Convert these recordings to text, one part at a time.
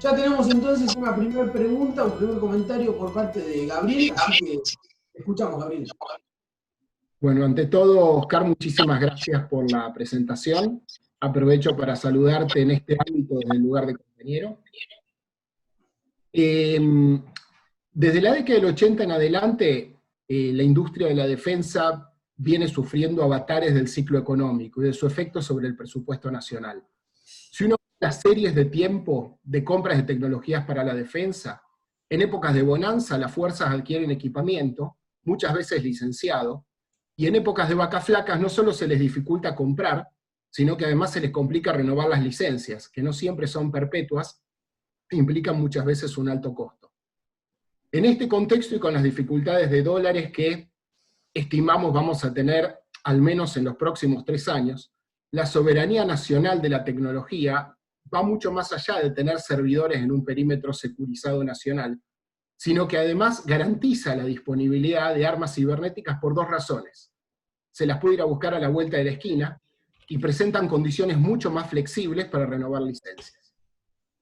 Ya tenemos entonces una primera pregunta, un primer comentario por parte de Gabriel, así que escuchamos, Gabriel. Bueno, ante todo, Oscar, muchísimas gracias por la presentación. Aprovecho para saludarte en este ámbito desde el lugar de compañero. Desde la década del 80 en adelante, la industria de la defensa viene sufriendo avatares del ciclo económico y de su efecto sobre el presupuesto nacional. Si uno ve las series de tiempo de compras de tecnologías para la defensa, en épocas de bonanza las fuerzas adquieren equipamiento, muchas veces licenciado, y en épocas de vacas flacas no solo se les dificulta comprar, sino que además se les complica renovar las licencias, que no siempre son perpetuas, e implican muchas veces un alto costo. En este contexto y con las dificultades de dólares que estimamos vamos a tener al menos en los próximos 3 años, la soberanía nacional de la tecnología va mucho más allá de tener servidores en un perímetro securizado nacional, sino que además garantiza la disponibilidad de armas cibernéticas por 2 razones. Se las puede ir a buscar a la vuelta de la esquina y presentan condiciones mucho más flexibles para renovar licencias.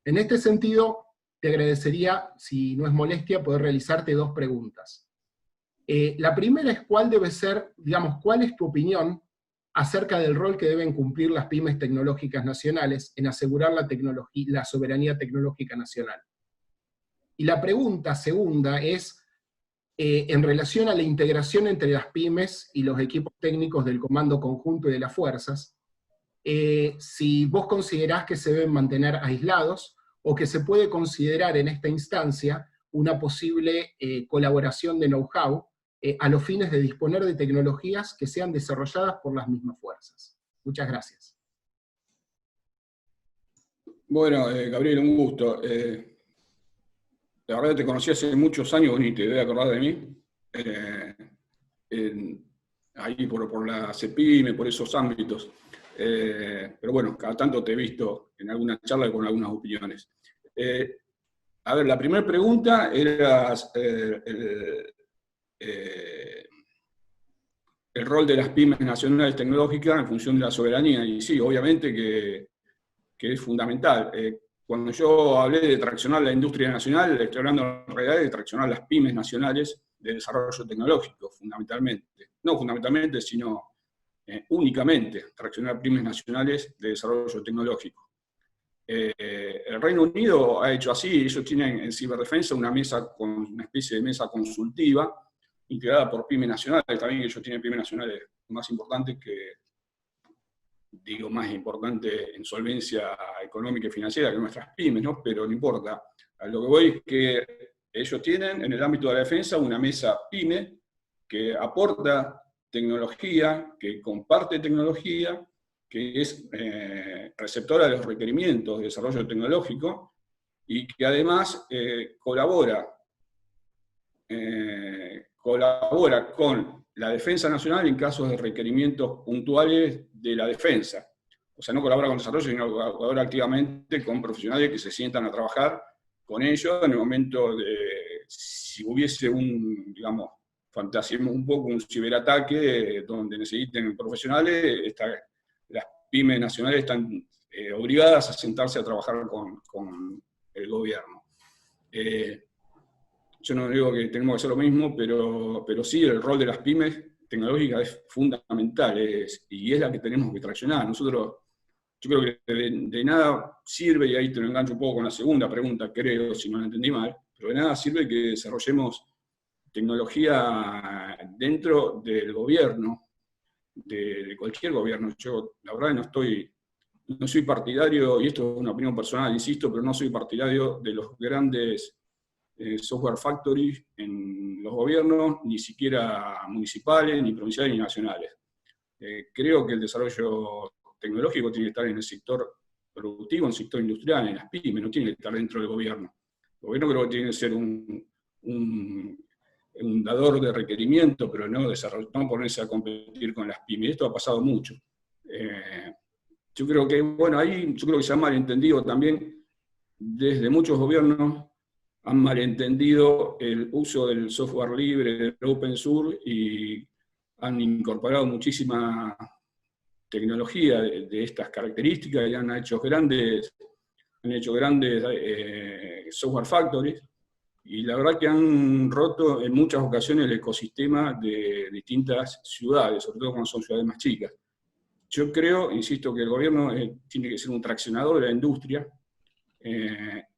En este sentido, te agradecería, si no es molestia, poder realizarte 2 preguntas. La primera es cuál debe ser, digamos, cuál es tu opinión acerca del rol que deben cumplir las pymes tecnológicas nacionales en asegurar la soberanía tecnológica nacional. Y la pregunta segunda es, en relación a la integración entre las pymes y los equipos técnicos del Comando Conjunto y de las Fuerzas, si vos considerás que se deben mantener aislados, o que se puede considerar en esta instancia una posible colaboración de know-how a los fines de disponer de tecnologías que sean desarrolladas por las mismas fuerzas. Muchas gracias. Bueno, Gabriel, un gusto. La verdad te conocí hace muchos años, ni te debes acordar de mí. Ahí por la CEPIME, por esos ámbitos. Pero bueno, cada tanto te he visto en alguna charla con algunas opiniones. A ver, la primera pregunta era el rol de las pymes nacionales tecnológicas en función de la soberanía, y sí, obviamente que es fundamental. Cuando yo hablé de traccionar la industria nacional, estoy hablando en realidad de traccionar las pymes nacionales de desarrollo tecnológico, fundamentalmente. No fundamentalmente, sino únicamente traccionar pymes nacionales de desarrollo tecnológico. El Reino Unido ha hecho así, ellos tienen en ciberdefensa una especie de mesa consultiva, integrada por pymes nacionales, también ellos tienen pymes nacionales más importantes más importante en solvencia económica y financiera que nuestras pymes, ¿no? Pero no importa. A lo que voy es que ellos tienen en el ámbito de la defensa una mesa pyme que aporta tecnología, que comparte tecnología, que es receptora de los requerimientos de desarrollo tecnológico y que además colabora con la defensa nacional en casos de requerimientos puntuales de la defensa. O sea, no colabora con el desarrollo, sino colabora activamente con profesionales que se sientan a trabajar con ellos en el momento de, si hubiese digamos, fantasiemos un poco, un ciberataque donde necesiten profesionales, las pymes nacionales están obligadas a sentarse a trabajar con el gobierno. Yo no digo que tenemos que hacer lo mismo, pero sí el rol de las pymes tecnológicas es fundamental, y es la que tenemos que traccionar. Yo creo que de nada sirve, y ahí te lo engancho un poco con la segunda pregunta, creo, si no la entendí mal, pero de nada sirve que desarrollemos tecnología dentro del gobierno, de cualquier gobierno. Yo, la verdad, no soy partidario, y esto es una opinión personal, insisto, pero no soy partidario de los grandes software factories en los gobiernos, ni siquiera municipales, ni provinciales, ni nacionales. Creo que el desarrollo tecnológico tiene que estar en el sector productivo, en el sector industrial, en las pymes, no tiene que estar dentro del gobierno. El gobierno creo que tiene que ser un dador de requerimientos, pero no ponerse a competir con las pymes. Esto ha pasado mucho. Yo creo que, bueno, ahí yo creo que se ha malentendido también desde muchos gobiernos, han malentendido el uso del software libre, del open source, y han incorporado muchísima tecnología de estas características y han hecho grandes han hecho grandes software factories, y la verdad que han roto en muchas ocasiones el ecosistema de distintas ciudades, sobre todo cuando son ciudades más chicas. Yo creo, insisto, que el gobierno tiene que ser un traccionador de la industria,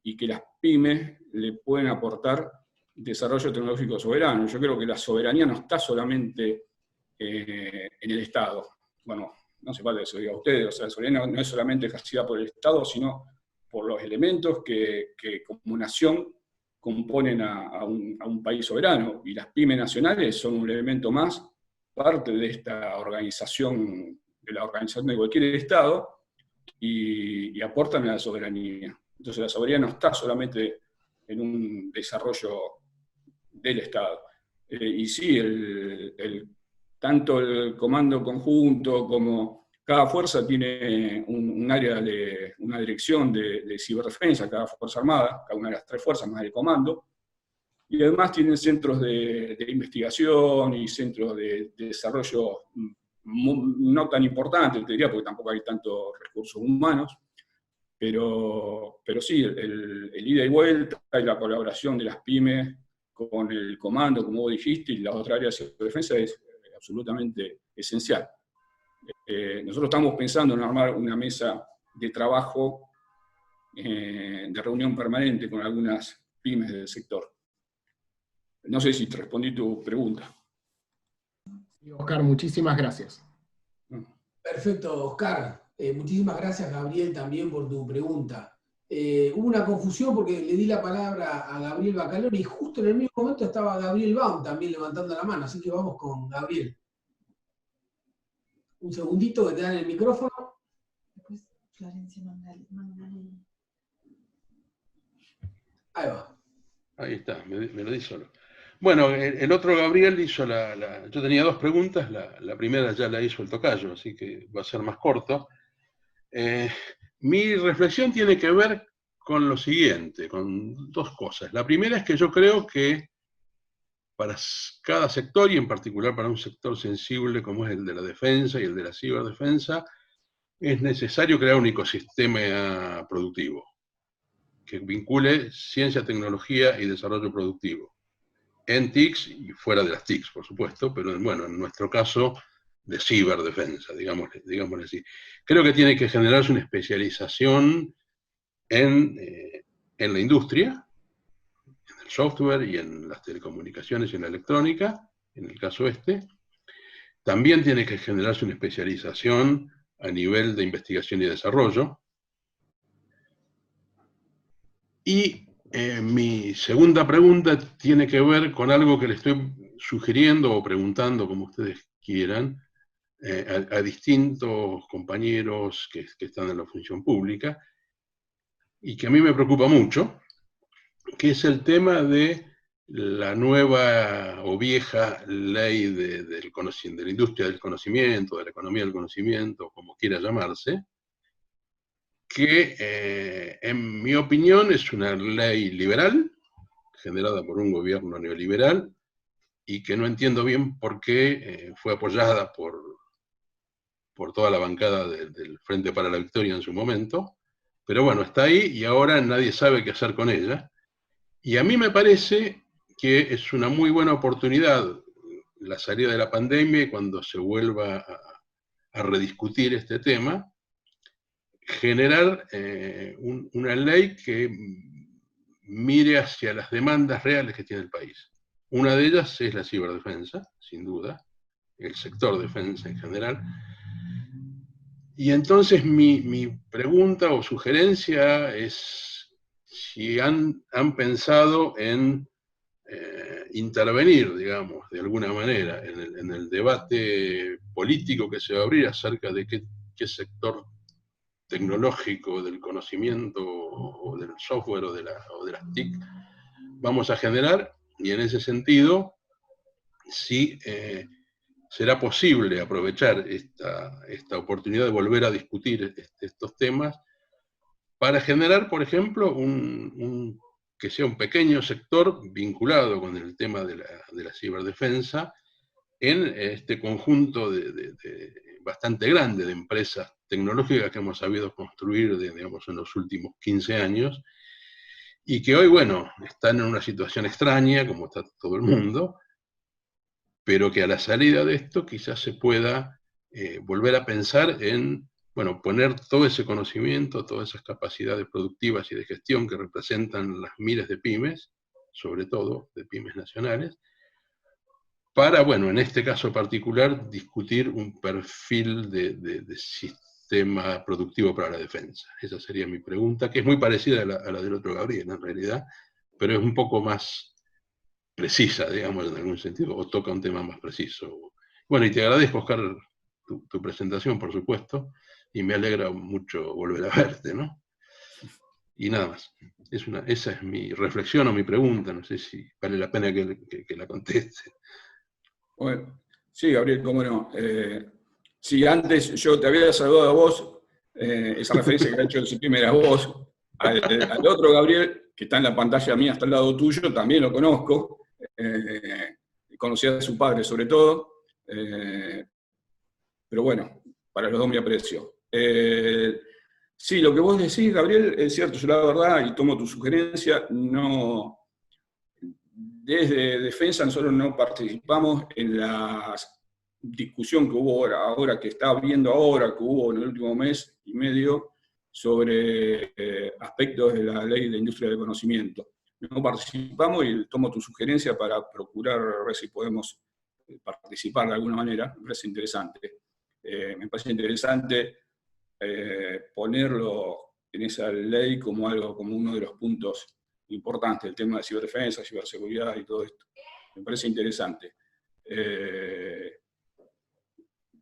y que las pymes le pueden aportar desarrollo tecnológico soberano. Yo creo que la soberanía no está solamente en el Estado. Bueno, no hace falta que se lo diga a ustedes, o sea, la soberanía no es solamente ejercida por el Estado, sino por los elementos que como nación componen a un país soberano, y las pymes nacionales son un elemento más, parte de esta organización, de la organización de cualquier Estado, y aportan a la soberanía. Entonces la soberanía no está solamente en un desarrollo del Estado. Y sí, tanto el comando conjunto como cada fuerza tiene un área una dirección de ciberdefensa, cada fuerza armada, cada una de las 3 fuerzas más el comando, y además tienen centros de investigación y centros de desarrollo no tan importantes, te diría, porque tampoco hay tantos recursos humanos, pero sí, el ida y vuelta y la colaboración de las pymes con el comando, como vos dijiste, y las otras áreas de defensa es absolutamente esencial. Nosotros estamos pensando en armar una mesa de trabajo, de reunión permanente con algunas pymes del sector. No sé si te respondí tu pregunta. Oscar, muchísimas gracias. Perfecto, Oscar. Muchísimas gracias, Gabriel, también por tu pregunta. Hubo una confusión porque le di la palabra a Gabriel Bacalori y justo en el mismo momento estaba Gabriel Baum también levantando la mano, así que vamos con Gabriel. Un segundito que te dan el micrófono. Después Florencia Manganelli. Ahí va. Ahí está, me lo di solo. Bueno, el otro Gabriel hizo yo tenía 2 preguntas, la primera ya la hizo el tocayo, así que va a ser más corto. Mi reflexión tiene que ver con lo siguiente, con 2 cosas. La primera es que yo creo que para cada sector, y en particular para un sector sensible como es el de la defensa y el de la ciberdefensa, es necesario crear un ecosistema productivo que vincule ciencia, tecnología y desarrollo productivo, en TICs y fuera de las TICs, por supuesto, pero bueno, en nuestro caso, de ciberdefensa, digámosle así. Creo que tiene que generarse una especialización en la industria, en el software y en las telecomunicaciones y en la electrónica, en el caso este. También tiene que generarse una especialización a nivel de investigación y desarrollo. Y mi segunda pregunta tiene que ver con algo que le estoy sugiriendo o preguntando, como ustedes quieran, a distintos compañeros que están en la función pública, y que a mí me preocupa mucho, que es el tema de la nueva o vieja ley de la industria del conocimiento, de la economía del conocimiento, como quiera llamarse, que en mi opinión es una ley liberal, generada por un gobierno neoliberal, y que no entiendo bien por qué fue apoyada por toda la bancada del Frente para la Victoria en su momento, pero bueno, está ahí y ahora nadie sabe qué hacer con ella. Y a mí me parece que es una muy buena oportunidad la salida de la pandemia y cuando se vuelva a rediscutir este tema, generar una ley que mire hacia las demandas reales que tiene el país. Una de ellas es la ciberdefensa, sin duda, el sector defensa en general. Y entonces mi pregunta o sugerencia es si han pensado en intervenir, digamos, de alguna manera, en el debate político que se va a abrir acerca de qué sector tecnológico del conocimiento o del software o de las TIC vamos a generar, y en ese sentido, si será posible aprovechar esta oportunidad de volver a discutir estos temas para generar, por ejemplo, que sea un pequeño sector vinculado con el tema de la ciberdefensa en este conjunto bastante grande de empresas tecnológica que hemos sabido construir, digamos, en los últimos 15 años, y que hoy, bueno, están en una situación extraña, como está todo el mundo, pero que a la salida de esto quizás se pueda volver a pensar en, bueno, poner todo ese conocimiento, todas esas capacidades productivas y de gestión que representan las miles de pymes, sobre todo de pymes nacionales, para, bueno, en este caso particular, discutir un perfil de sistema productivo para la defensa. Esa sería mi pregunta, que es muy parecida a la del otro Gabriel, en realidad, pero es un poco más precisa, digamos, en algún sentido, o toca un tema más preciso. Bueno, y te agradezco, Oscar, tu presentación, por supuesto, y me alegra mucho volver a verte, ¿no? Y nada más. Esa es mi reflexión o mi pregunta, no sé si vale la pena que la conteste. Bueno, sí, Gabriel, cómo no. Sí, antes yo te había saludado a vos, esa referencia que ha hecho el primer a vos, al otro Gabriel, que está en la pantalla mía, hasta al lado tuyo, también lo conozco, conocía a su padre sobre todo, pero bueno, para los dos me aprecio. Sí, lo que vos decís, Gabriel, es cierto, yo la verdad, y tomo tu sugerencia, no... Desde Defensa nosotros no participamos en la discusión que hubo ahora, que está habiendo ahora, que hubo en el último mes y medio, sobre aspectos de la ley de industria del conocimiento. No participamos y tomo tu sugerencia para procurar ver si podemos participar de alguna manera. Me parece interesante. Me parece interesante ponerlo en esa ley como algo, como uno de los puntos importante, el tema de ciberdefensa, ciberseguridad y todo esto. Me parece interesante.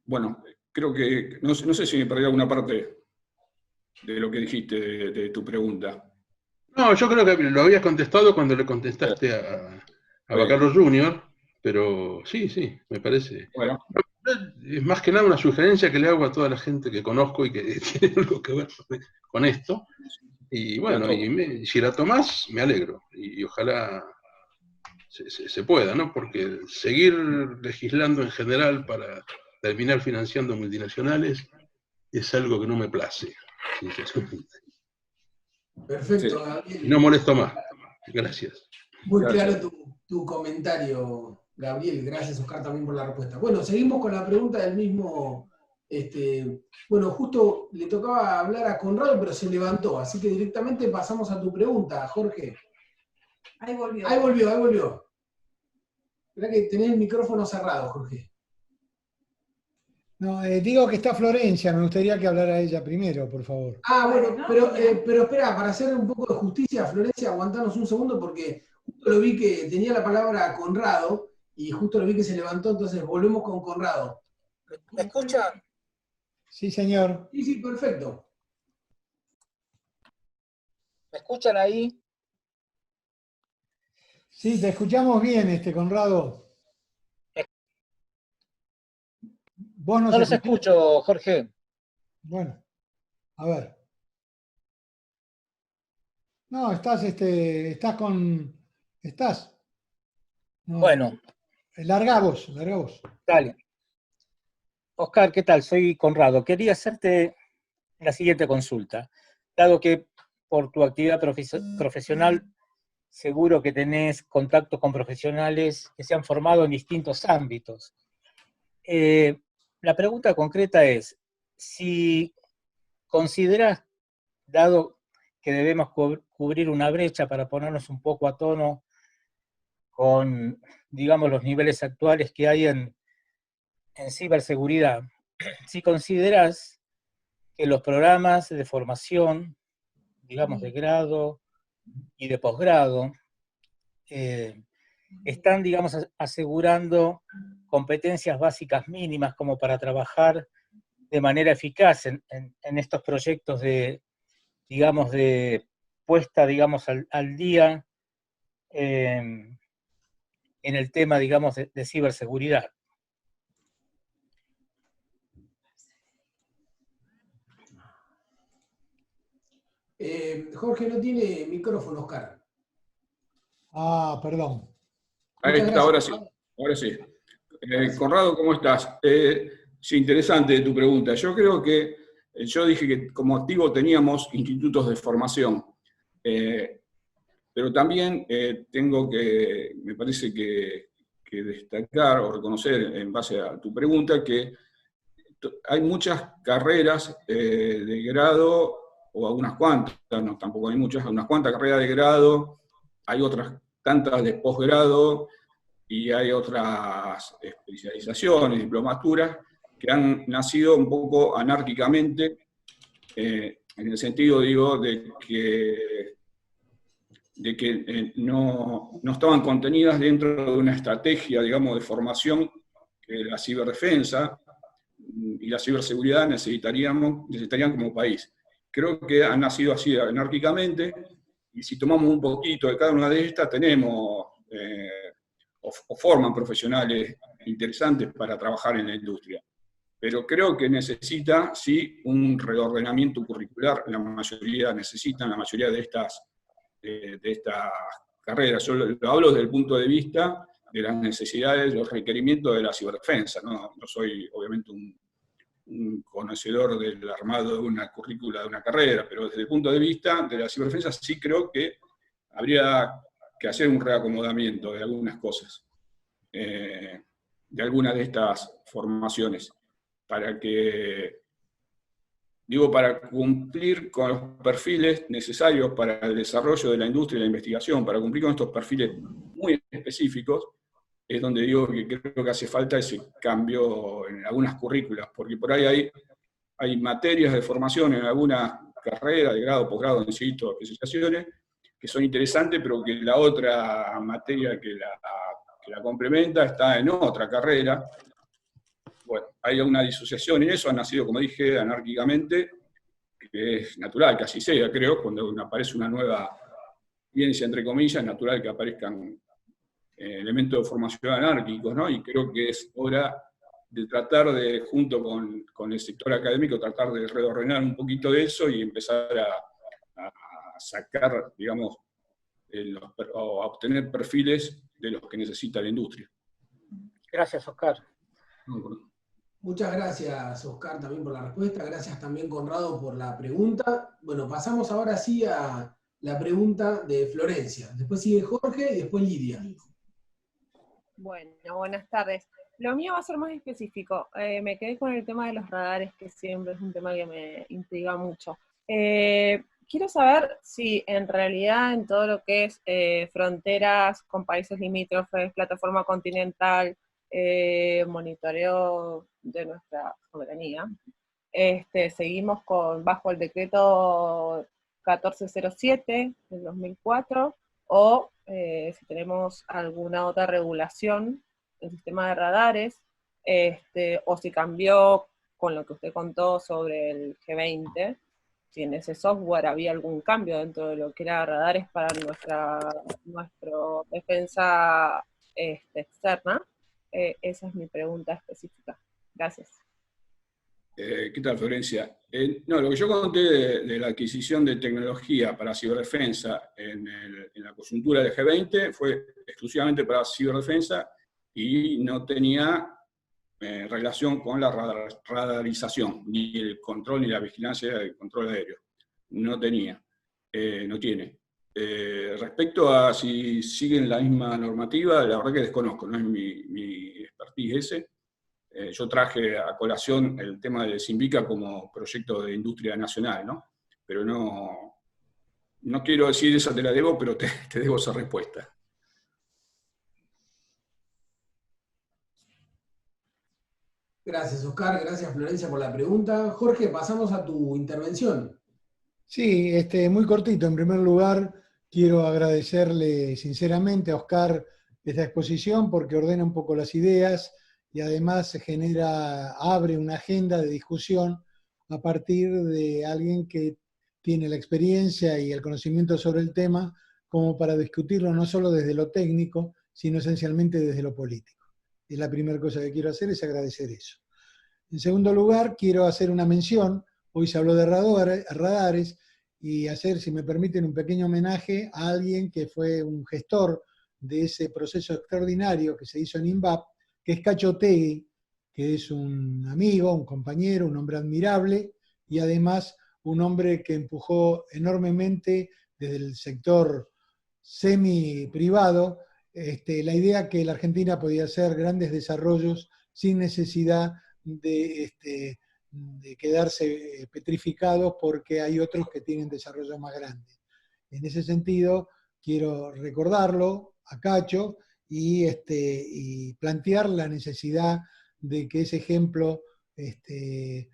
Bueno, creo que, no sé si me perdí alguna parte de lo que dijiste, de tu pregunta. No, yo creo que lo habías contestado cuando le contestaste a Bacallo Jr., pero sí, me parece. Bueno. Es más que nada una sugerencia que le hago a toda la gente que conozco y que tiene algo que ver con esto. Y bueno, si la tomás, me alegro. Y ojalá se pueda, ¿no? Porque seguir legislando en general para terminar financiando multinacionales es algo que no me place, sinceramente. Perfecto, Gabriel. No molesto más. Gracias. Muy claro tu comentario, Gabriel. Gracias, Oscar, también por la respuesta. Bueno, seguimos con la pregunta del mismo... bueno, justo le tocaba hablar a Conrado, pero se levantó, así que directamente pasamos a tu pregunta, Jorge. Ahí volvió. Ahí volvió. Esperá que tenés el micrófono cerrado, Jorge. No, digo que está Florencia, me gustaría que hablara ella primero, por favor. Ah, bueno, pero espera, para hacer un poco de justicia, Florencia, aguantanos un segundo, porque justo lo vi que tenía la palabra Conrado, y justo lo vi que se levantó, entonces volvemos con Conrado. ¿Me escuchan? Sí, señor. Sí, perfecto. ¿Me escuchan ahí? Sí, te escuchamos bien, Conrado. ¿Vos no los escucho, Jorge. Bueno, a ver. No, estás No. Bueno. Larga vos. Dale. Oscar, ¿qué tal? Soy Conrado. Quería hacerte la siguiente consulta. Dado que por tu actividad profesional seguro que tenés contactos con profesionales que se han formado en distintos ámbitos. La pregunta concreta es, si considerás, dado que debemos cubrir una brecha para ponernos un poco a tono con, digamos, los niveles actuales que hay en ciberseguridad, si considerás que los programas de formación, digamos, de grado y de posgrado, están, digamos, asegurando competencias básicas mínimas como para trabajar de manera eficaz en estos proyectos de, digamos, de puesta, digamos, al día en el tema, digamos, de ciberseguridad. Jorge no tiene micrófono, Oscar. Ah, perdón. Ahí está, ahora sí. Conrado, ¿cómo estás? Sí, interesante tu pregunta. Yo creo que Yo dije que como activo teníamos institutos de formación, pero también tengo que, me parece que destacar o reconocer, en base a tu pregunta, que hay muchas carreras de grado, o algunas cuantas, no, tampoco hay muchas, unas cuantas carreras de grado, hay otras tantas de posgrado, y hay otras especializaciones, diplomaturas, que han nacido un poco anárquicamente, en el sentido, digo, de que no estaban contenidas dentro de una estrategia, digamos, de formación que la ciberdefensa y la ciberseguridad necesitarían como país. Creo que han nacido así anárquicamente, y si tomamos un poquito de cada una de estas, tenemos o forman profesionales interesantes para trabajar en la industria. Pero creo que necesita, sí, un reordenamiento curricular. La mayoría de estas carreras. Yo lo hablo desde el punto de vista de las necesidades, los requerimientos de la ciberdefensa. No soy, obviamente, un conocedor del armado de una currícula de una carrera, pero desde el punto de vista de la ciberdefensa sí creo que habría que hacer un reacomodamiento de algunas cosas, de algunas de estas formaciones, para cumplir con los perfiles necesarios para el desarrollo de la industria y la investigación, para cumplir con estos perfiles muy específicos, es donde digo que creo que hace falta ese cambio en algunas currículas, porque por ahí hay materias de formación en algunas carreras, de grado, posgrado, insisto, especializaciones, que son interesantes, pero que la otra materia que la complementa está en otra carrera. Bueno, hay una disociación en eso, ha nacido, como dije, anárquicamente, que es natural que así sea, creo, cuando aparece una nueva ciencia, entre comillas, es natural que aparezcan elementos de formación anárquicos, ¿no? Y creo que es hora de tratar de, junto con el sector académico, tratar de reordenar un poquito de eso y empezar a sacar, digamos, a obtener perfiles de los que necesita la industria. Gracias, Oscar. Muchas gracias, Oscar, también por la respuesta. Gracias también, Conrado, por la pregunta. Bueno, pasamos ahora sí a la pregunta de Florencia. Después sigue Jorge y después Lidia. Bueno, buenas tardes. Lo mío va a ser más específico. Me quedé con el tema de los radares, que siempre es un tema que me intriga mucho. Quiero saber si en realidad en todo lo que es fronteras con países limítrofes, plataforma continental, monitoreo de nuestra soberanía, seguimos bajo el decreto 1407 del 2004, o si tenemos alguna otra regulación del sistema de radares, o si cambió con lo que usted contó sobre el G20, si en ese software había algún cambio dentro de lo que era radares para nuestra defensa externa. Esa es mi pregunta específica. Gracias. ¿Qué tal, Florencia? No, lo que yo conté de la adquisición de tecnología para ciberdefensa en la coyuntura del G20 fue exclusivamente para ciberdefensa y no tenía relación con la radarización, ni el control ni la vigilancia del control aéreo. No tenía, no tiene. Respecto a si siguen la misma normativa, la verdad que desconozco, no es mi expertise ese. Yo traje a colación el tema de Simbica como proyecto de industria nacional, ¿no? Pero no quiero decir esa, te la debo, pero te debo esa respuesta. Gracias, Oscar. Gracias, Florencia, por la pregunta. Jorge, pasamos a tu intervención. Sí, muy cortito. En primer lugar, quiero agradecerle sinceramente a Oscar esta exposición porque ordena un poco las ideas y además abre una agenda de discusión a partir de alguien que tiene la experiencia y el conocimiento sobre el tema como para discutirlo no solo desde lo técnico, sino esencialmente desde lo político. Y la primera cosa que quiero hacer es agradecer eso. En segundo lugar, quiero hacer una mención. Hoy se habló de radares y hacer, si me permiten, un pequeño homenaje a alguien que fue un gestor de ese proceso extraordinario que se hizo en INVAP, que es Cacho Otegui, que es un amigo, un compañero, un hombre admirable, y además un hombre que empujó enormemente desde el sector semi-privado la idea que la Argentina podía hacer grandes desarrollos sin necesidad de quedarse petrificados porque hay otros que tienen desarrollos más grandes. En ese sentido, quiero recordarlo a Cacho y plantear la necesidad de que ese ejemplo esté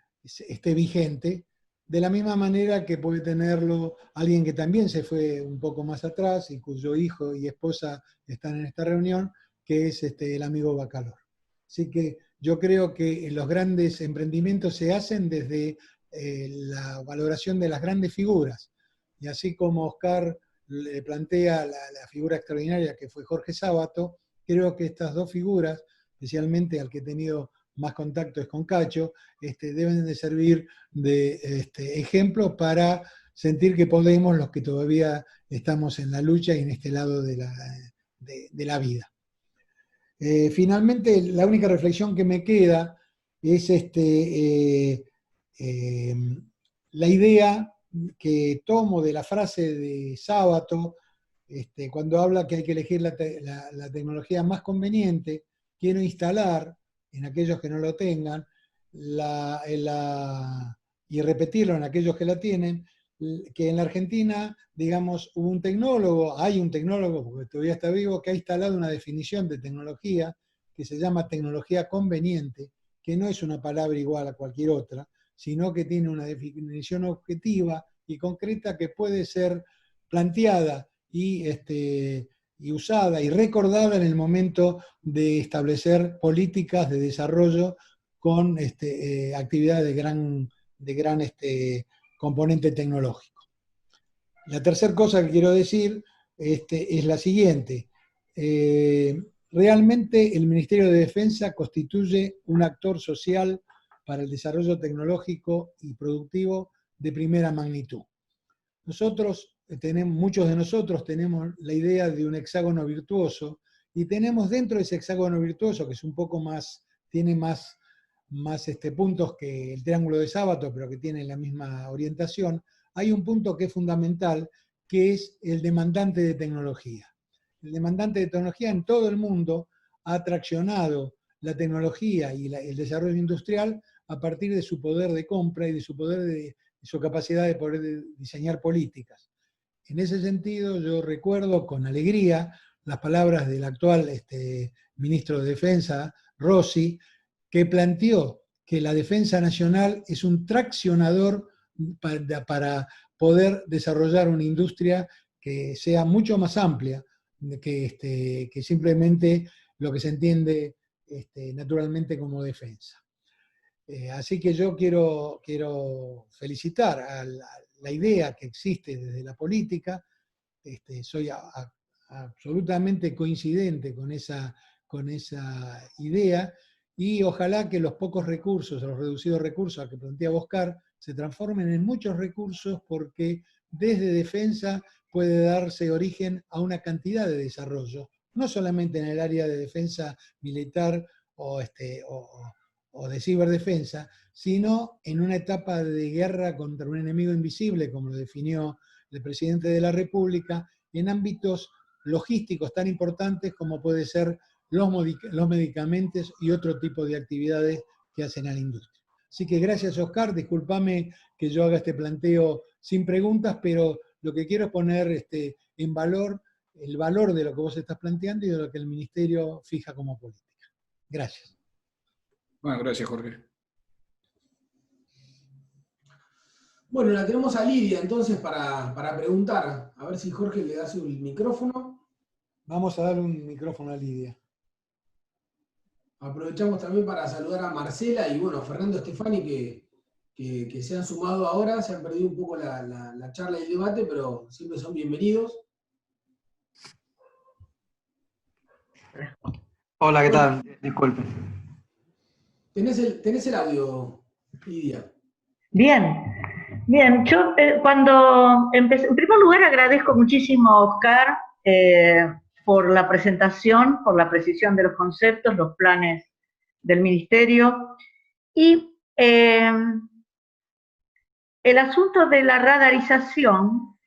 vigente, de la misma manera que puede tenerlo alguien que también se fue un poco más atrás y cuyo hijo y esposa están en esta reunión, que es el amigo Bacalor. Así que yo creo que los grandes emprendimientos se hacen desde la valoración de las grandes figuras. Y así como Oscar le plantea la figura extraordinaria que fue Jorge Sábato, creo que estas dos figuras, especialmente al que he tenido más contacto es con Cacho, deben de servir de ejemplo para sentir que podemos los que todavía estamos en la lucha y en este lado de la vida. Finalmente, la única reflexión que me queda es la idea que tomo de la frase de Sábato, cuando habla que hay que elegir la tecnología más conveniente, quiero instalar en aquellos que no lo tengan, y repetirlo en aquellos que la tienen, que en la Argentina, digamos, hay un tecnólogo, porque todavía está vivo, que ha instalado una definición de tecnología que se llama tecnología conveniente, que no es una palabra igual a cualquier otra, sino que tiene una definición objetiva y concreta que puede ser planteada y usada y recordada en el momento de establecer políticas de desarrollo con actividades de gran componente tecnológico. La tercera cosa que quiero decir es la siguiente. Realmente el Ministerio de Defensa constituye un actor social para el desarrollo tecnológico y productivo de primera magnitud. Muchos de nosotros tenemos la idea de un hexágono virtuoso y tenemos dentro de ese hexágono virtuoso, que es un poco más, tiene más puntos que el triángulo de Sábato, pero que tiene la misma orientación, hay un punto que es fundamental, que es el demandante de tecnología. El demandante de tecnología en todo el mundo ha traccionado la tecnología y el desarrollo industrial a partir de su poder de compra y de su capacidad de poder diseñar políticas. En ese sentido, yo recuerdo con alegría las palabras del actual ministro de Defensa, Rossi, que planteó que la defensa nacional es un traccionador para poder desarrollar una industria que sea mucho más amplia que simplemente lo que se entiende naturalmente como defensa. Así que yo quiero felicitar a la idea que existe desde la política, soy absolutamente coincidente con esa idea, y ojalá que los pocos recursos, los reducidos recursos a que plantea Oscar, se transformen en muchos recursos, porque desde defensa puede darse origen a una cantidad de desarrollo, no solamente en el área de defensa militar o de ciberdefensa, sino en una etapa de guerra contra un enemigo invisible, como lo definió el presidente de la República, en ámbitos logísticos tan importantes como puede ser los medicamentos y otro tipo de actividades que hacen a la industria. Así que gracias, Oscar, discúlpame que yo haga este planteo sin preguntas, pero lo que quiero es poner en valor el valor de lo que vos estás planteando y de lo que el Ministerio fija como política. Gracias. Bueno, gracias, Jorge. Bueno, la tenemos a Lidia entonces para preguntar. A ver si Jorge le da su micrófono. Vamos a dar un micrófono a Lidia. Aprovechamos también para saludar a Marcela y bueno, Fernando Stefani que se han sumado ahora, se han perdido un poco la charla y el debate, pero siempre son bienvenidos. Hola, ¿qué tal? Disculpe. ¿Tenés el audio, Lidia? Bien, yo cuando empecé, en primer lugar agradezco muchísimo a Oscar por la presentación, por la precisión de los conceptos, los planes del Ministerio, y el asunto de la radarización,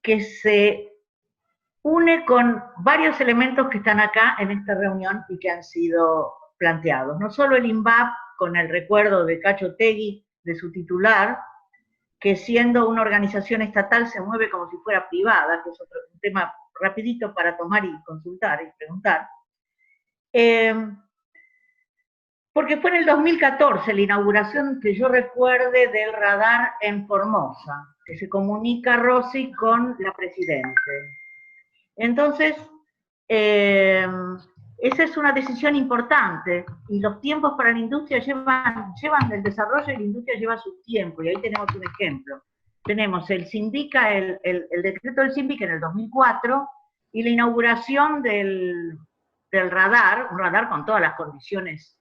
que se une con varios elementos que están acá en esta reunión y que han sido planteados. No solo el INVAP, con el recuerdo de Cacho Otegui, de su titular, que siendo una organización estatal se mueve como si fuera privada, que es otro tema rapidito para tomar y consultar y preguntar. Porque fue en el 2014 la inauguración, que yo recuerde, del radar en Formosa, que se comunica Rossi con la Presidente. Entonces, esa es una decisión importante, y los tiempos para la industria llevan el desarrollo, y la industria lleva su tiempo, y ahí tenemos un ejemplo. Tenemos el SINDICA, el decreto del SINDICA en el 2004, y la inauguración del radar, un radar con todas las condiciones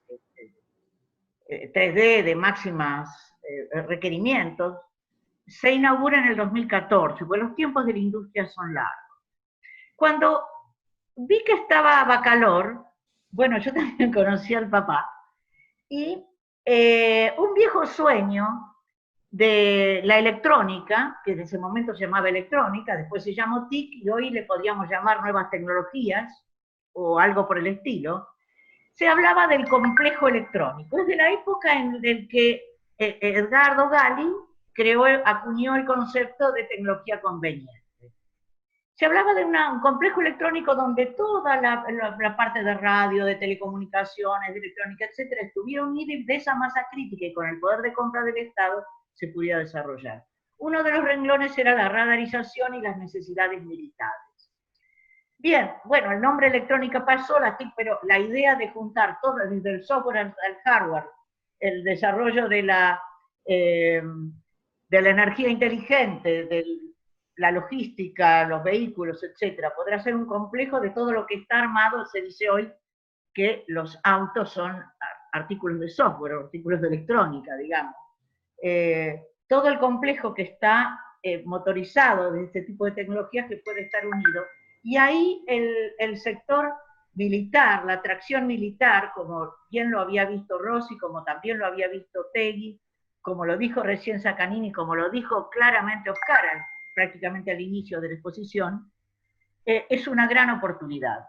3D de máximas requerimientos, se inaugura en el 2014, porque los tiempos de la industria son largos. Cuando vi que estaba Bacalor, bueno, yo también conocí al papá, y un viejo sueño de la electrónica, que en ese momento se llamaba electrónica, después se llamó TIC, y hoy le podríamos llamar nuevas tecnologías, o algo por el estilo, se hablaba del complejo electrónico. Es de la época en la que Edgardo Gali acuñó el concepto de tecnología conveniente. Se hablaba de un complejo electrónico donde toda la parte de radio, de telecomunicaciones, de electrónica, etcétera, estuviera unida, y de esa masa crítica y con el poder de compra del Estado se pudiera desarrollar. Uno de los renglones era la radarización y las necesidades militares. Bien, bueno, el nombre electrónica pasó, pero la idea de juntar todo, desde el software al hardware, el desarrollo de la energía inteligente, de la logística, los vehículos, etcétera, podrá ser un complejo de todo lo que está armado. Se dice hoy que los autos son artículos de software, artículos de electrónica, digamos. Todo el complejo que está motorizado de este tipo de tecnologías, que puede estar unido. Y ahí el sector militar, la atracción militar, como bien lo había visto Rossi, como también lo había visto Tegui, como lo dijo recién Sacanini, como lo dijo claramente Oscar prácticamente al inicio de la exposición, es una gran oportunidad.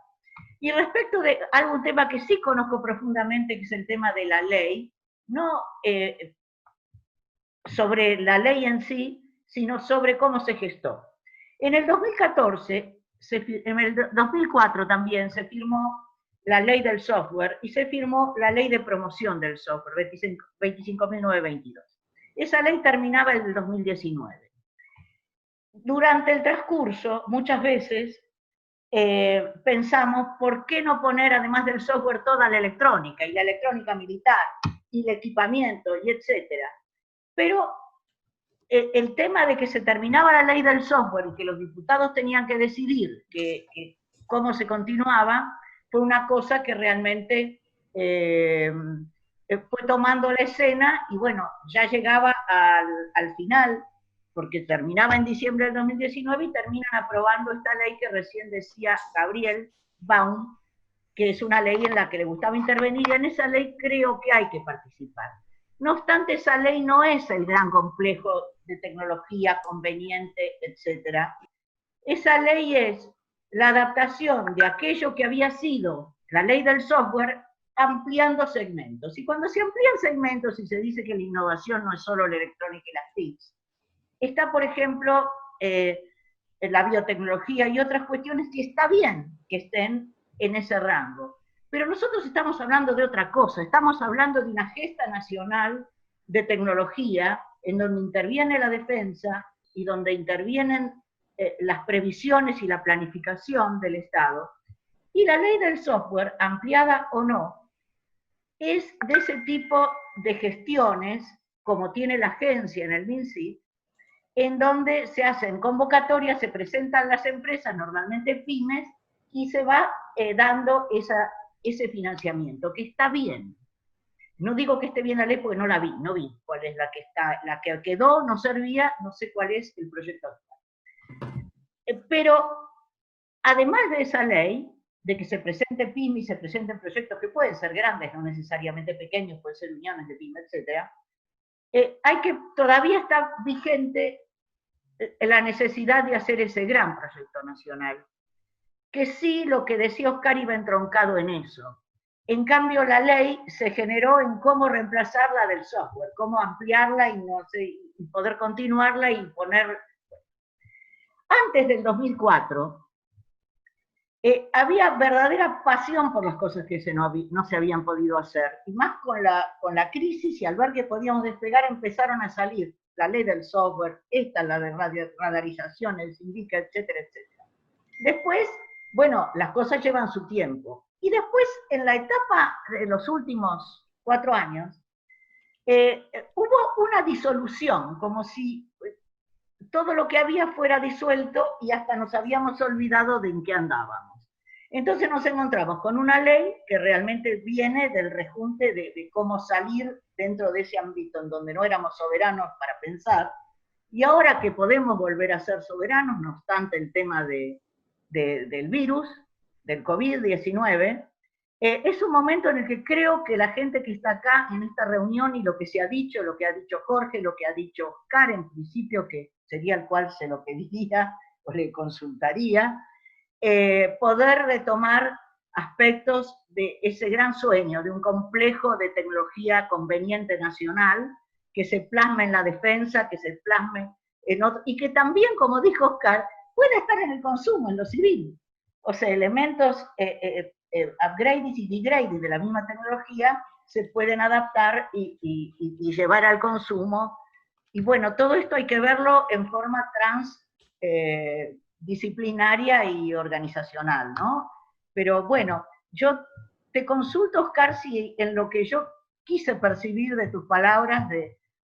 Y respecto de algún tema que sí conozco profundamente, que es el tema de la ley, no sobre la ley en sí, sino sobre cómo se gestó. En el 2014, en el 2004 también se firmó la ley del software y se firmó la ley de promoción del software, 25.922. Esa ley terminaba en el 2019. Durante el transcurso, muchas veces pensamos, ¿por qué no poner, además del software, toda la electrónica, y la electrónica militar, y el equipamiento, y etcétera? Pero el tema de que se terminaba la ley del software y que los diputados tenían que decidir cómo se continuaba, fue una cosa que realmente fue tomando la escena, y bueno, ya llegaba al final, porque terminaba en diciembre del 2019 y terminan aprobando esta ley que recién decía Gabriel Baum, que es una ley en la que le gustaba intervenir, y en esa ley creo que hay que participar. No obstante, esa ley no es el gran complejo de tecnología conveniente, etc. Esa ley es la adaptación de aquello que había sido la ley del software, ampliando segmentos. Y cuando se amplían segmentos y se dice que la innovación no es solo la electrónica y las TICs, está, por ejemplo, la biotecnología y otras cuestiones que está bien que estén en ese rango. Pero nosotros estamos hablando de otra cosa, estamos hablando de una gesta nacional de tecnología en donde interviene la defensa y donde intervienen las previsiones y la planificación del Estado. Y la ley del software, ampliada o no, es de ese tipo de gestiones, como tiene la agencia en el MinSIT, en donde se hacen convocatorias, se presentan las empresas, normalmente pymes, y se va dando ese financiamiento, que está bien. No digo que esté bien la ley porque no la vi, no vi cuál es la que quedó, no servía, no sé cuál es el proyecto actual. Pero además de esa ley, de que se presente pyme y se presenten proyectos que pueden ser grandes, no necesariamente pequeños, pueden ser uniones de pyme, etc., todavía está vigente la necesidad de hacer ese gran proyecto nacional, que sí, lo que decía Oscar iba entroncado en eso. En cambio, la ley se generó en cómo reemplazarla del software, cómo ampliarla y, no sé, y poder continuarla y poner... Antes del 2004, había verdadera pasión por las cosas que no se habían podido hacer. Y más con la crisis, y al ver que podíamos despegar, empezaron a salir la ley del software, la de radarización, el SINDICA, etcétera, etcétera. Después, bueno, las cosas llevan su tiempo. Y después, en la etapa de los últimos 4 años, hubo una disolución, como si todo lo que había fuera disuelto y hasta nos habíamos olvidado de en qué andábamos. Entonces nos encontramos con una ley que realmente viene del rejunte de cómo salir dentro de ese ámbito en donde no éramos soberanos para pensar, y ahora que podemos volver a ser soberanos, no obstante el tema del virus, del COVID-19, es un momento en el que creo que la gente que está acá en esta reunión y lo que se ha dicho, lo que ha dicho Jorge, lo que ha dicho Oscar, en principio, que sería el cual se lo pediría o le consultaría, poder retomar aspectos de ese gran sueño, de un complejo de tecnología conveniente nacional, que se plasma en la defensa, que se plasme en otro, y que también, como dijo Oscar, puede estar en el consumo, en lo civil. O sea, elementos upgrades y degrades de la misma tecnología se pueden adaptar y llevar al consumo. Y bueno, todo esto hay que verlo en forma transdisciplinaria y organizacional, ¿no? Pero bueno, yo te consulto, Oscar, si en lo que yo quise percibir de tus palabras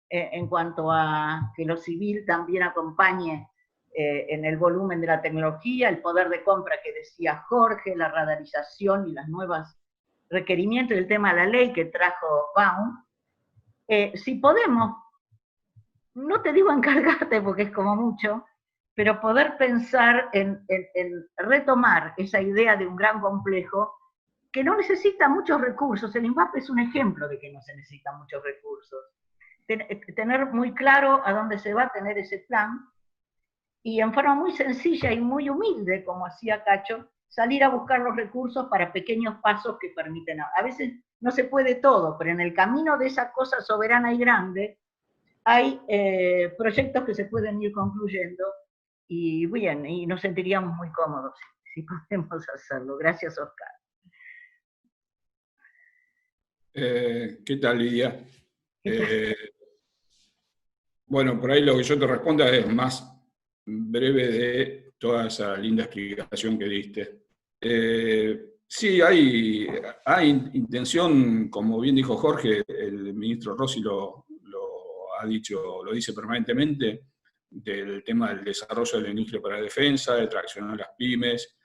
en cuanto a que lo civil también acompañe en el volumen de la tecnología, el poder de compra que decía Jorge, la radarización y los nuevos requerimientos y el tema de la ley que trajo Baum, si podemos, no te digo encargarte porque es como mucho, pero poder pensar en retomar esa idea de un gran complejo que no necesita muchos recursos. El INVAP es un ejemplo de que no se necesitan muchos recursos. Tener muy claro a dónde se va a tener ese plan, y en forma muy sencilla y muy humilde, como hacía Cacho, salir a buscar los recursos para pequeños pasos que permiten. A veces no se puede todo, pero en el camino de esa cosa soberana y grande hay proyectos que se pueden ir concluyendo, y bien, y nos sentiríamos muy cómodos si podemos hacerlo. Gracias, Oscar. ¿Qué tal, Lidia? Bueno, por ahí lo que yo te responda es más breve de toda esa linda explicación que diste. Sí, hay intención, como bien dijo Jorge, el ministro Rossi lo ha dicho, lo dice permanentemente, del tema del desarrollo de la industria para la defensa, de traccionar las pymes.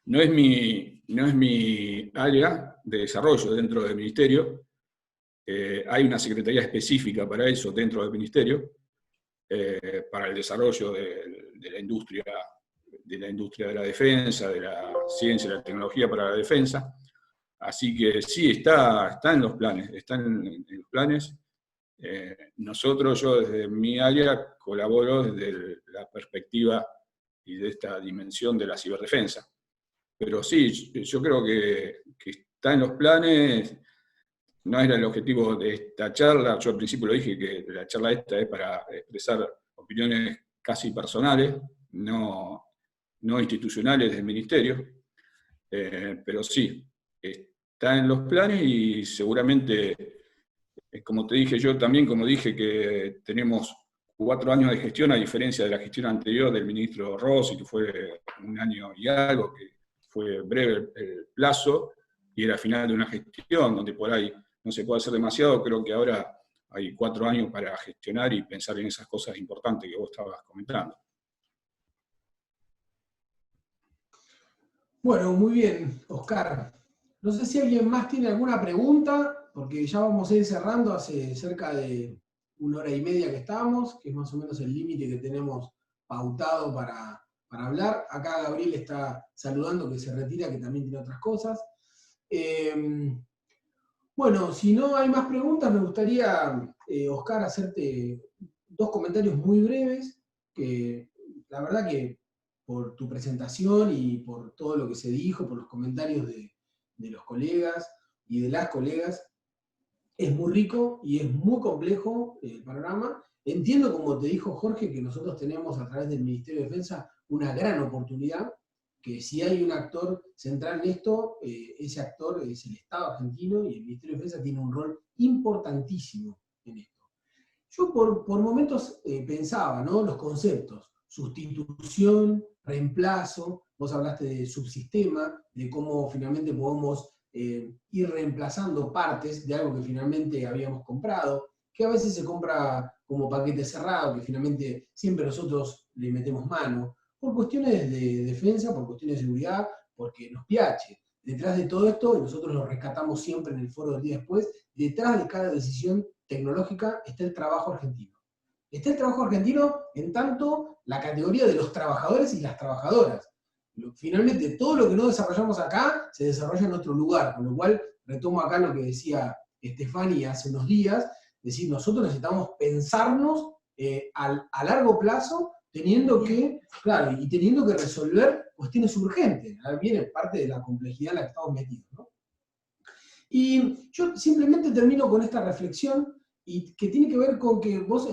No es mi área de desarrollo dentro del ministerio. Hay una secretaría específica para eso dentro del ministerio, para el desarrollo de la industria de la defensa, de la ciencia y la tecnología para la defensa. Así que sí, está en los planes, los planes. Nosotros, yo desde mi área, colaboro desde la perspectiva y de esta dimensión de la ciberdefensa. Pero sí, yo creo que está en los planes. No era el objetivo de esta charla. Yo al principio lo dije, que la charla esta es para expresar opiniones casi personales, no institucionales del ministerio. Pero sí, está en los planes y seguramente, como te dije yo también, como dije que tenemos 4 años de gestión, a diferencia de la gestión anterior del ministro Rossi, que fue 1 año y algo, que fue breve el plazo, y era final de una gestión, donde por ahí no se puede hacer demasiado. Creo que ahora hay 4 años para gestionar y pensar en esas cosas importantes que vos estabas comentando. Bueno, muy bien, Oscar. No sé si alguien más tiene alguna pregunta, porque ya vamos a ir cerrando, hace cerca de 1 hora y media que estamos, que es más o menos el límite que tenemos pautado para hablar. Acá Gabriel está saludando, que se retira, que también tiene otras cosas. Bueno, si no hay más preguntas, me gustaría, Oscar, hacerte 2 comentarios muy breves, que la verdad que por tu presentación y por todo lo que se dijo, por los comentarios de los colegas y de las colegas, es muy rico y es muy complejo el panorama. Entiendo, como te dijo Jorge, que nosotros tenemos a través del Ministerio de Defensa una gran oportunidad, que si hay un actor central en esto, ese actor es el Estado argentino y el Ministerio de Defensa tiene un rol importantísimo en esto. Yo por momentos pensaba, ¿no? Los conceptos, sustitución, reemplazo, vos hablaste de subsistema, de cómo finalmente podemos ir reemplazando partes de algo que finalmente habíamos comprado, que a veces se compra como paquete cerrado, que finalmente siempre nosotros le metemos mano, por cuestiones de defensa, por cuestiones de seguridad, porque nos piache. Detrás de todo esto, y nosotros lo rescatamos siempre en el foro del día después, detrás de cada decisión tecnológica está el trabajo argentino. Está el trabajo argentino en tanto la categoría de los trabajadores y las trabajadoras. Finalmente, todo lo que no desarrollamos acá se desarrolla en otro lugar, con lo cual retomo acá lo que decía Estefani hace unos días, es decir, nosotros necesitamos pensarnos a largo plazo, teniendo que resolver cuestiones urgentes. Ahora viene parte de la complejidad en la que estamos metidos, ¿no? Y yo simplemente termino con esta reflexión, y que tiene que ver con que vos,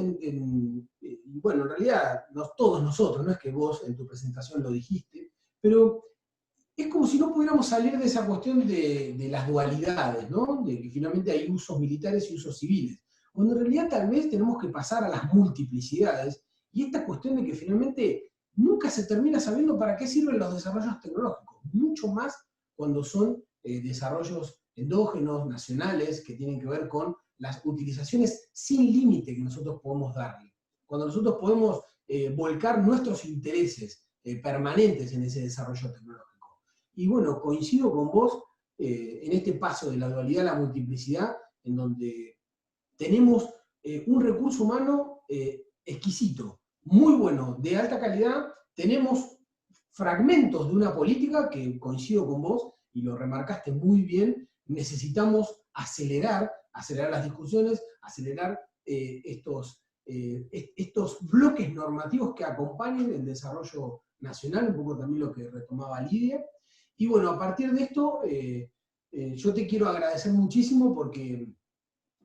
bueno, en realidad todos nosotros, no es que vos en tu presentación lo dijiste, pero es como si no pudiéramos salir de esa cuestión de las dualidades, ¿no? De que finalmente hay usos militares y usos civiles, cuando en realidad tal vez tenemos que pasar a las multiplicidades, y esta cuestión de que finalmente nunca se termina sabiendo para qué sirven los desarrollos tecnológicos, mucho más cuando son desarrollos endógenos, nacionales, que tienen que ver con las utilizaciones sin límite que nosotros podemos darle. Cuando nosotros podemos volcar nuestros intereses permanentes en ese desarrollo tecnológico. Y bueno, coincido con vos en este paso de la dualidad a la multiplicidad, en donde tenemos un recurso humano exquisito, muy bueno, de alta calidad, tenemos fragmentos de una política que coincido con vos, y lo remarcaste muy bien, necesitamos acelerar las discusiones, acelerar estos bloques normativos que acompañen el desarrollo nacional, un poco también lo que retomaba Lidia. Y bueno, a partir de esto, yo te quiero agradecer muchísimo porque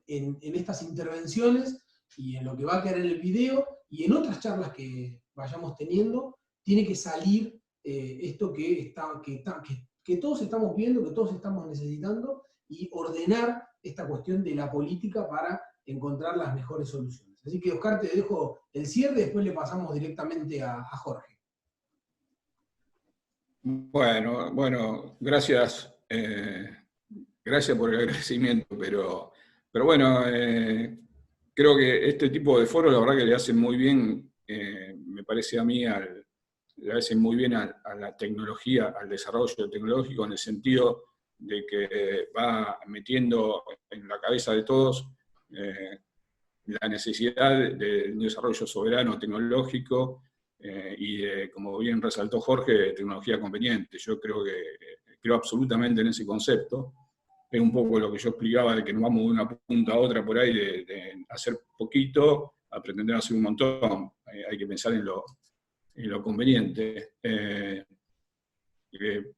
en estas intervenciones y en lo que va a quedar en el video y en otras charlas que vayamos teniendo, tiene que salir esto que todos estamos viendo, que todos estamos necesitando, y ordenar esta cuestión de la política para encontrar las mejores soluciones. Así que, Oscar, te dejo el cierre y después le pasamos directamente a Jorge. Bueno, gracias. Gracias por el agradecimiento, pero bueno, creo que este tipo de foros, la verdad que le hacen muy bien, me parece a mí, le hacen muy bien a la tecnología, al desarrollo tecnológico, en el sentido de que va metiendo en la cabeza de todos la necesidad de un desarrollo soberano tecnológico y de, como bien resaltó Jorge, tecnología conveniente. Yo creo absolutamente en ese concepto. Es un poco lo que yo explicaba, de que nos vamos de una punta a otra por ahí, de hacer poquito a pretender hacer un montón. Hay que pensar en lo conveniente.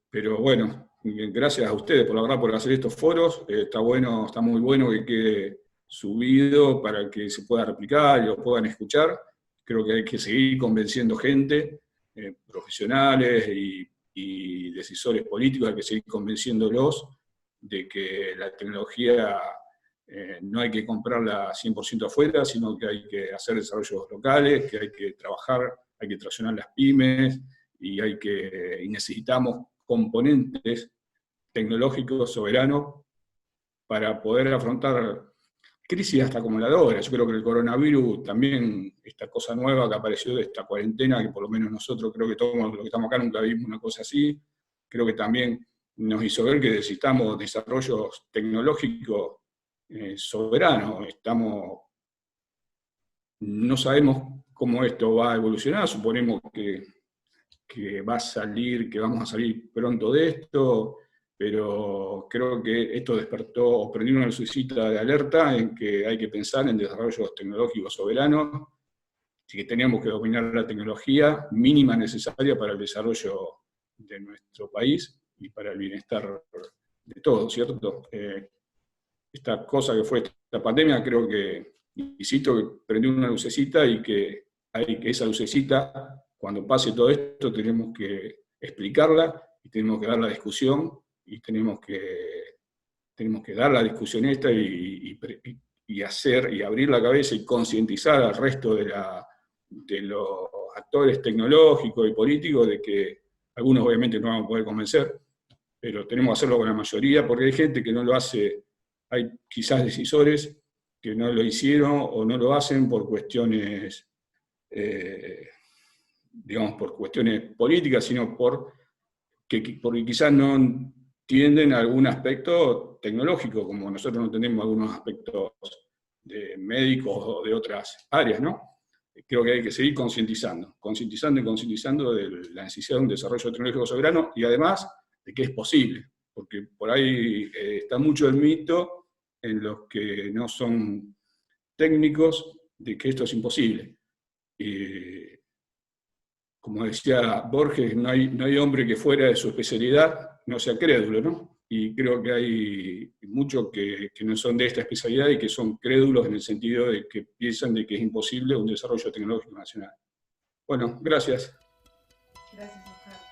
Pero bueno, gracias a ustedes por hacer estos foros. Está bueno, está muy bueno que quede subido para que se pueda replicar y lo puedan escuchar. Creo que hay que seguir convenciendo gente, profesionales y decisores políticos, hay que seguir convenciéndolos de que la tecnología no hay que comprarla 100% afuera, sino que hay que hacer desarrollos locales, que hay que trabajar, hay que traccionar las pymes, y necesitamos componentes tecnológicos soberanos para poder afrontar crisis hasta acumuladoras. Yo creo que el coronavirus también, esta cosa nueva que apareció de esta cuarentena, que por lo menos nosotros creo que todos los que estamos acá nunca vimos una cosa así, creo que también nos hizo ver que necesitamos desarrollos tecnológicos soberanos. No sabemos cómo esto va a evolucionar, suponemos que vamos a salir pronto de esto, pero creo que esto despertó o prendió una lucecita de alerta en que hay que pensar en desarrollos tecnológicos soberanos, y que teníamos que dominar la tecnología mínima necesaria para el desarrollo de nuestro país y para el bienestar de todos, ¿cierto? Esta cosa que fue esta pandemia, creo que, insisto, que prendió una lucecita y que hay que esa lucecita, cuando pase todo esto, tenemos que explicarla y tenemos que dar la discusión y tenemos que dar la discusión esta y hacer y abrir la cabeza y concientizar al resto de los actores tecnológicos y políticos de que algunos obviamente no vamos a poder convencer, pero tenemos que hacerlo con la mayoría, porque hay gente que no lo hace, hay quizás decisores que no lo hicieron o no lo hacen por cuestiones, digamos, por cuestiones políticas, sino porque quizás no entienden algún aspecto tecnológico, como nosotros no entendemos algunos aspectos de médicos o de otras áreas, ¿no? Creo que hay que seguir concientizando de la necesidad de un desarrollo tecnológico soberano y además de que es posible, porque por ahí está mucho el mito en los que no son técnicos de que esto es imposible. Como decía Borges, no hay hombre que fuera de su especialidad no sea crédulo, ¿no? Y creo que hay muchos que no son de esta especialidad y que son crédulos en el sentido de que piensan de que es imposible un desarrollo tecnológico nacional. Bueno, gracias. Gracias, Oscar.